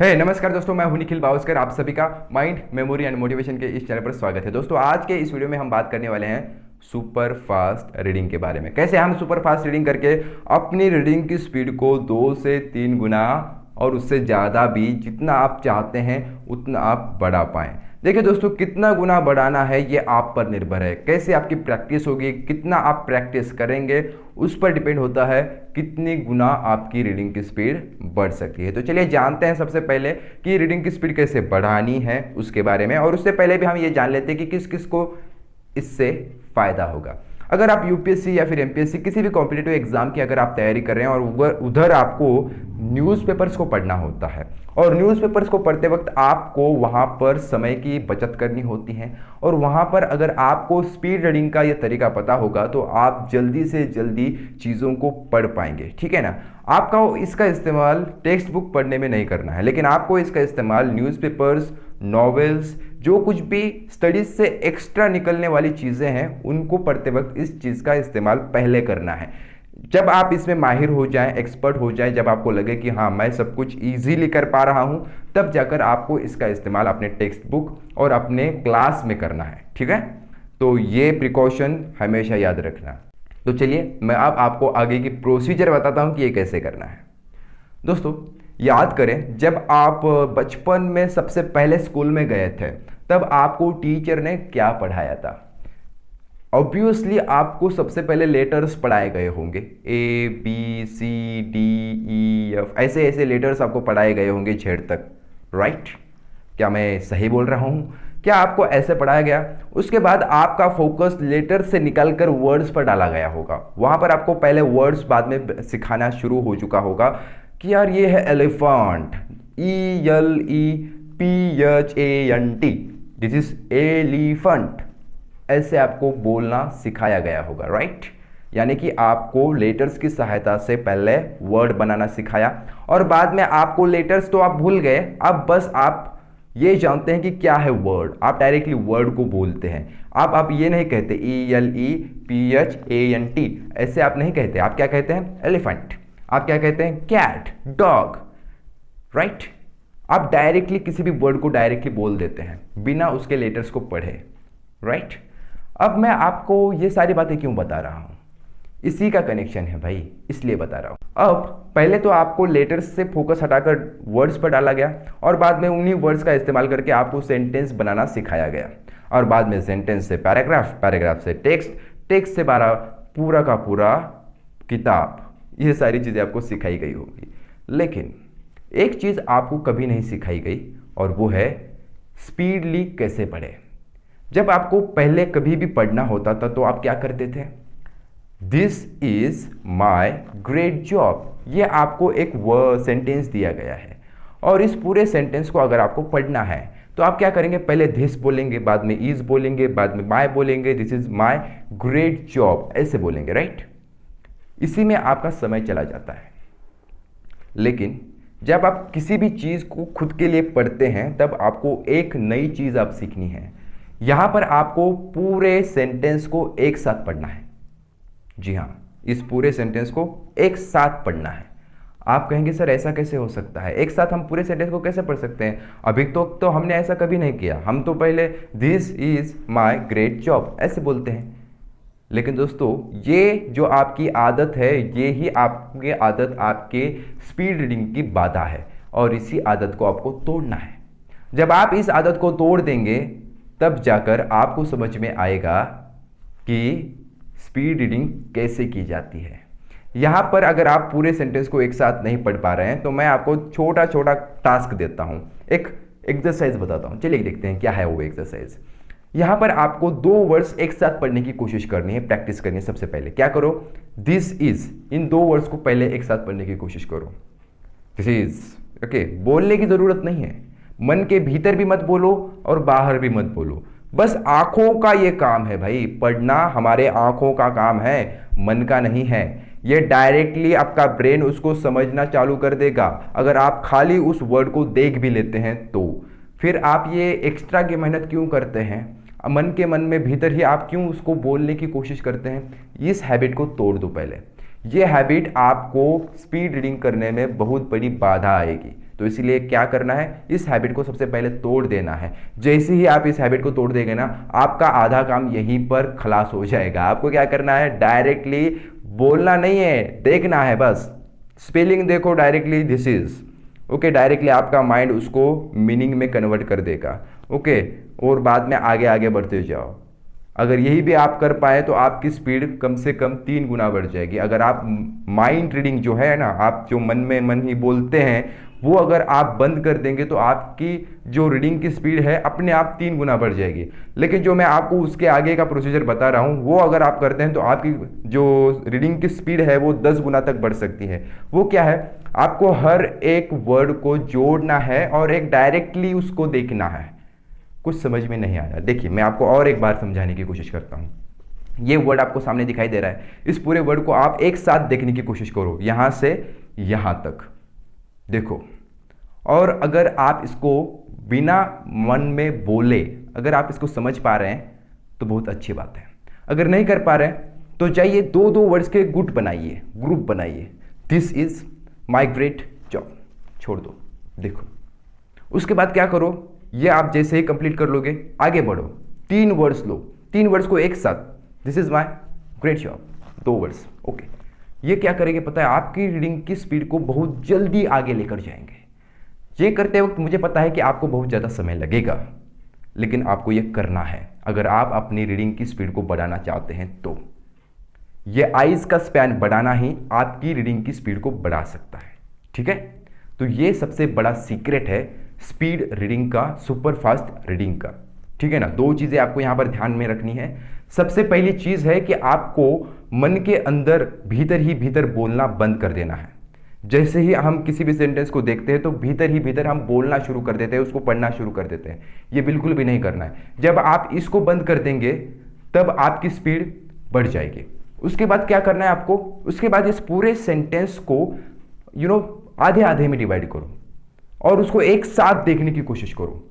नमस्कार दोस्तों, मैं हूं निखिल बावस्कर। आप सभी का माइंड मेमोरी एंड मोटिवेशन के इस चैनल पर स्वागत है। दोस्तों, आज के इस वीडियो में हम बात करने वाले हैं सुपर फास्ट रीडिंग के बारे में। कैसे हम सुपर फास्ट रीडिंग करके अपनी रीडिंग की स्पीड को 2 से 3 गुना और उससे ज़्यादा भी जितना आप चाहते हैं उतना आप बढ़ा पाएँ। देखिए दोस्तों, कितना गुना बढ़ाना है ये आप पर निर्भर है। कैसे आपकी प्रैक्टिस होगी, कितना आप प्रैक्टिस करेंगे, उस पर डिपेंड होता है कितनी गुना आपकी रीडिंग की स्पीड बढ़ सकती है। तो चलिए जानते हैं सबसे पहले कि रीडिंग की स्पीड कैसे बढ़ानी है उसके बारे में। और उससे पहले भी हम ये जान लेते हैं कि किस किस को इससे फ़ायदा होगा। अगर आप यूपीएससी या फिर एमपीएससी किसी भी कॉम्पिटिटिव एग्जाम की अगर आप तैयारी कर रहे हैं और उधर आपको न्यूज़पेपर्स को पढ़ना होता है और न्यूज़पेपर्स को पढ़ते वक्त आपको वहाँ पर समय की बचत करनी होती है और वहाँ पर अगर आपको स्पीड रीडिंग का ये तरीका पता होगा तो आप जल्दी से जल्दी चीज़ों को पढ़ पाएंगे। ठीक है ना। आपका इसका इस्तेमाल टेक्स्ट बुक पढ़ने में नहीं करना है, लेकिन आपको इसका इस्तेमाल न्यूज़पेपर्स, नॉवेल्स, जो कुछ भी स्टडीज से एक्स्ट्रा निकलने वाली चीज़ें हैं उनको पढ़ते वक्त इस चीज़ का इस्तेमाल पहले करना है। जब आप इसमें माहिर हो जाएं, एक्सपर्ट हो जाएं, जब आपको लगे कि हाँ मैं सब कुछ इजीली कर पा रहा हूं, तब जाकर आपको इसका इस्तेमाल अपने टेक्स्ट बुक और अपने क्लास में करना है। ठीक है, तो ये प्रिकॉशन हमेशा याद रखना। तो चलिए मैं अब आपको आगे की प्रोसीजर बताता हूं कि ये कैसे करना है। दोस्तों याद करें, जब आप बचपन में सबसे पहले स्कूल में गए थे तब आपको टीचर ने क्या पढ़ाया था। ऑब्वियसली आपको सबसे पहले लेटर्स पढ़ाए गए होंगे, A B C D E F, ऐसे ऐसे लेटर्स आपको पढ़ाए गए होंगे जेड तक। राइट? क्या मैं सही बोल रहा हूँ? क्या आपको ऐसे पढ़ाया गया? उसके बाद आपका फोकस लेटर से निकलकर वर्ड्स पर डाला गया होगा। वहाँ पर आपको पहले वर्ड्स बाद में सिखाना शुरू हो चुका होगा कि यार ये है elephant, ELEPHANT, this is elephant. ऐसे आपको बोलना सिखाया गया होगा। राइट? यानी कि आपको लेटर्स की सहायता से पहले वर्ड बनाना सिखाया और बाद में आपको लेटर्स तो आप भूल गए, अब बस आप ये जानते हैं कि क्या है वर्ड। आप डायरेक्टली वर्ड को बोलते हैं। आप ये नहीं कहते ELEPHANT, ऐसे आप नहीं कहते। आप क्या कहते हैं? एलिफेंट। आप क्या कहते हैं? Cat, dog. राइट? आप डायरेक्टली किसी भी वर्ड को डायरेक्टली बोल देते हैं बिना उसके लेटर्स को पढ़े। राइट? अब मैं आपको ये सारी बातें क्यों बता रहा हूं? इसी का कनेक्शन है भाई, इसलिए बता रहा हूं। अब पहले तो आपको लेटर्स से फोकस हटाकर वर्ड्स पर डाला गया और बाद में उन्हीं वर्ड्स का इस्तेमाल करके आपको सेंटेंस बनाना सिखाया गया और बाद में सेंटेंस से पैराग्राफ, पैराग्राफ से टेक्स्ट, टेक्स्ट से पूरा का पूरा किताब। ये सारी चीज़ें आपको सिखाई गई होगी। लेकिन एक चीज़ आपको कभी नहीं सिखाई गई और वो है स्पीडली कैसे पढ़े। जब आपको पहले कभी भी पढ़ना होता था तो आप क्या करते थे? This is my great job. ये आपको एक सेंटेंस दिया गया है और इस पूरे सेंटेंस को अगर आपको पढ़ना है तो आप क्या करेंगे? पहले दिस बोलेंगे, बाद में इज बोलेंगे, बाद में माई बोलेंगे, this is my great job, ऐसे बोलेंगे। राइट? इसी में आपका समय चला जाता है। लेकिन जब आप किसी भी चीज़ को खुद के लिए पढ़ते हैं तब आपको एक नई चीज़ आप सीखनी है। यहां पर आपको पूरे सेंटेंस को एक साथ पढ़ना है। जी हां, इस पूरे सेंटेंस को एक साथ पढ़ना है। आप कहेंगे सर ऐसा कैसे हो सकता है, एक साथ हम पूरे सेंटेंस को कैसे पढ़ सकते हैं? अभी तो हमने ऐसा कभी नहीं किया। हम तो पहले this is my great job ऐसे बोलते हैं। लेकिन दोस्तों, ये जो आपकी आदत है, ये ही आपकी आदत आपके स्पीड रीडिंग की बाधा है और इसी आदत को आपको तोड़ना है। जब आप इस आदत को तोड़ देंगे तब जाकर आपको समझ में आएगा कि स्पीड रीडिंग कैसे की जाती है। यहाँ पर अगर आप पूरे सेंटेंस को एक साथ नहीं पढ़ पा रहे हैं तो मैं आपको छोटा छोटा टास्क देता हूँ, एक एक्सरसाइज बताता हूँ। चलिए देखते हैं क्या है वो एक्सरसाइज। यहाँ पर आपको 2 वर्ड्स एक साथ पढ़ने की कोशिश करनी है, प्रैक्टिस करनी है। सबसे पहले क्या करो? दिस इज, इन 2 वर्ड्स को पहले एक साथ पढ़ने की कोशिश करो। This is, okay. बोलने की जरूरत नहीं है, मन के भीतर भी मत बोलो और बाहर भी मत बोलो। बस आंखों का ये काम है भाई, पढ़ना हमारे आंखों का काम है, मन का नहीं है। ये डायरेक्टली आपका ब्रेन उसको समझना चालू कर देगा अगर आप खाली उस वर्ड को देख भी लेते हैं तो। फिर आप ये एक्स्ट्रा की मेहनत क्यों करते हैं? मन के मन में भीतर ही आप क्यों उसको बोलने की कोशिश करते हैं? इस हैबिट को तोड़ दो पहले। ये हैबिट आपको स्पीड रीडिंग करने में बहुत बड़ी बाधा आएगी। तो इसीलिए क्या करना है, इस हैबिट को सबसे पहले तोड़ देना है। जैसे ही आप इस हैबिट को तोड़ देंगे ना, आपका आधा काम यहीं पर खलास हो जाएगा। आपको क्या करना है, डायरेक्टली बोलना नहीं है, देखना है बस। स्पेलिंग देखो directly, this is okay, directly आपका माइंड उसको मीनिंग में कन्वर्ट कर देगा। ओके, और बाद में आगे आगे बढ़ते जाओ। अगर यही भी आप कर पाए तो आपकी स्पीड कम से कम 3 गुना बढ़ जाएगी। अगर आप माइंड रीडिंग जो है ना, आप जो मन में मन ही बोलते हैं, वो अगर आप बंद कर देंगे तो आपकी जो रीडिंग की स्पीड है अपने आप 3 गुना बढ़ जाएगी। लेकिन जो मैं आपको उसके आगे का प्रोसीजर बता रहा हूँ, वो अगर आप करते हैं तो आपकी जो रीडिंग की स्पीड है वो 10 गुना तक बढ़ सकती है। वो क्या है, आपको हर एक वर्ड को जोड़ना है और एक डायरेक्टली उसको देखना है। कुछ समझ में नहीं आ रहा, देखिए मैं आपको और एक बार समझाने की कोशिश करता हूँ। ये वर्ड आपको सामने दिखाई दे रहा है, इस पूरे वर्ड को आप एक साथ देखने की कोशिश करो, यहाँ से यहाँ तक देखो। और अगर आप इसको बिना मन में बोले, अगर आप इसको समझ पा रहे हैं तो बहुत अच्छी बात है। अगर नहीं कर पा रहे हैं तो जाइए 2-2 वर्ड्स के गुट बनाइए, ग्रुप बनाइए। This is my great job, छोड़ दो, देखो। उसके बाद क्या करो, ये आप जैसे ही कंप्लीट कर लोगे आगे बढ़ो, 3 वर्ड्स लो, 3 वर्ड्स को एक साथ, this is my great job, 2 words. Okay, ये क्या करेंगे पता है, आपकी रीडिंग की स्पीड को बहुत जल्दी आगे लेकर जाएंगे। ये करते वक्त मुझे पता है कि आपको बहुत ज़्यादा समय लगेगा, लेकिन आपको ये करना है अगर आप अपनी रीडिंग की स्पीड को बढ़ाना चाहते हैं तो। ये आइज का स्पैन बढ़ाना ही आपकी रीडिंग की स्पीड को बढ़ा सकता है, ठीक है। तो ये सबसे बड़ा सीक्रेट है स्पीड रीडिंग का, सुपर फास्ट रीडिंग का, ठीक है ना। 2 चीज़ें आपको यहाँ पर ध्यान में रखनी है। सबसे पहली चीज़ है कि आपको मन के अंदर भीतर ही भीतर बोलना बंद कर देना है। जैसे ही हम किसी भी सेंटेंस को देखते हैं तो भीतर ही भीतर हम बोलना शुरू कर देते हैं, उसको पढ़ना शुरू कर देते हैं। ये बिल्कुल भी नहीं करना है। जब आप इसको बंद कर देंगे तब आपकी स्पीड बढ़ जाएगी। उसके बाद क्या करना है आपको, उसके बाद इस पूरे सेंटेंस को आधे आधे में डिवाइड करो और उसको एक साथ देखने की कोशिश करो।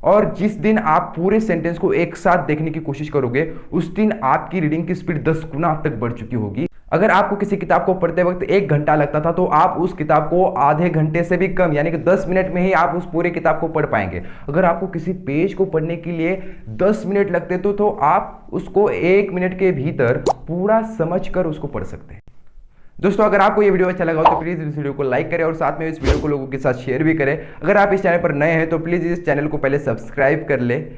और जिस दिन आप पूरे सेंटेंस को एक साथ देखने की कोशिश करोगे, उस दिन आपकी रीडिंग की स्पीड 10 गुना तक बढ़ चुकी होगी। अगर आपको किसी किताब को पढ़ते वक्त 1 घंटा लगता था तो आप उस किताब को आधे घंटे से भी कम, यानी कि 10 मिनट में ही आप उस पूरे किताब को पढ़ पाएंगे। अगर आपको किसी पेज को पढ़ने के लिए 10 मिनट लगते तो आप उसको 1 मिनट के भीतर पूरा समझकर उसको पढ़ सकते हैं। दोस्तों, अगर आपको ये वीडियो अच्छा लगा हो तो प्लीज़ इस वीडियो को लाइक करें और साथ में इस वीडियो को लोगों के साथ शेयर भी करें। अगर आप इस चैनल पर नए हैं तो प्लीज़ इस चैनल को पहले सब्सक्राइब कर लें।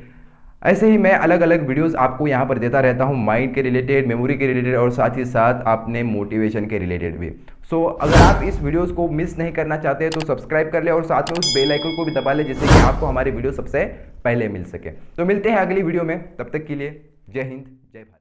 ऐसे ही मैं अलग अलग वीडियोस आपको यहाँ पर देता रहता हूँ, माइंड के रिलेटेड, मेमोरी के रिलेटेड और साथ ही साथ अपने मोटिवेशन के रिलेटेड भी। सो अगर आप इस वीडियोस को मिस नहीं करना चाहते हैं तो सब्सक्राइब कर ले और साथ में उस बेल आइकन को भी दबा ले, जिससे कि आपको हमारे वीडियो सबसे पहले मिल सके। तो मिलते हैं अगली वीडियो में, तब तक के लिए जय हिंद, जय भारत।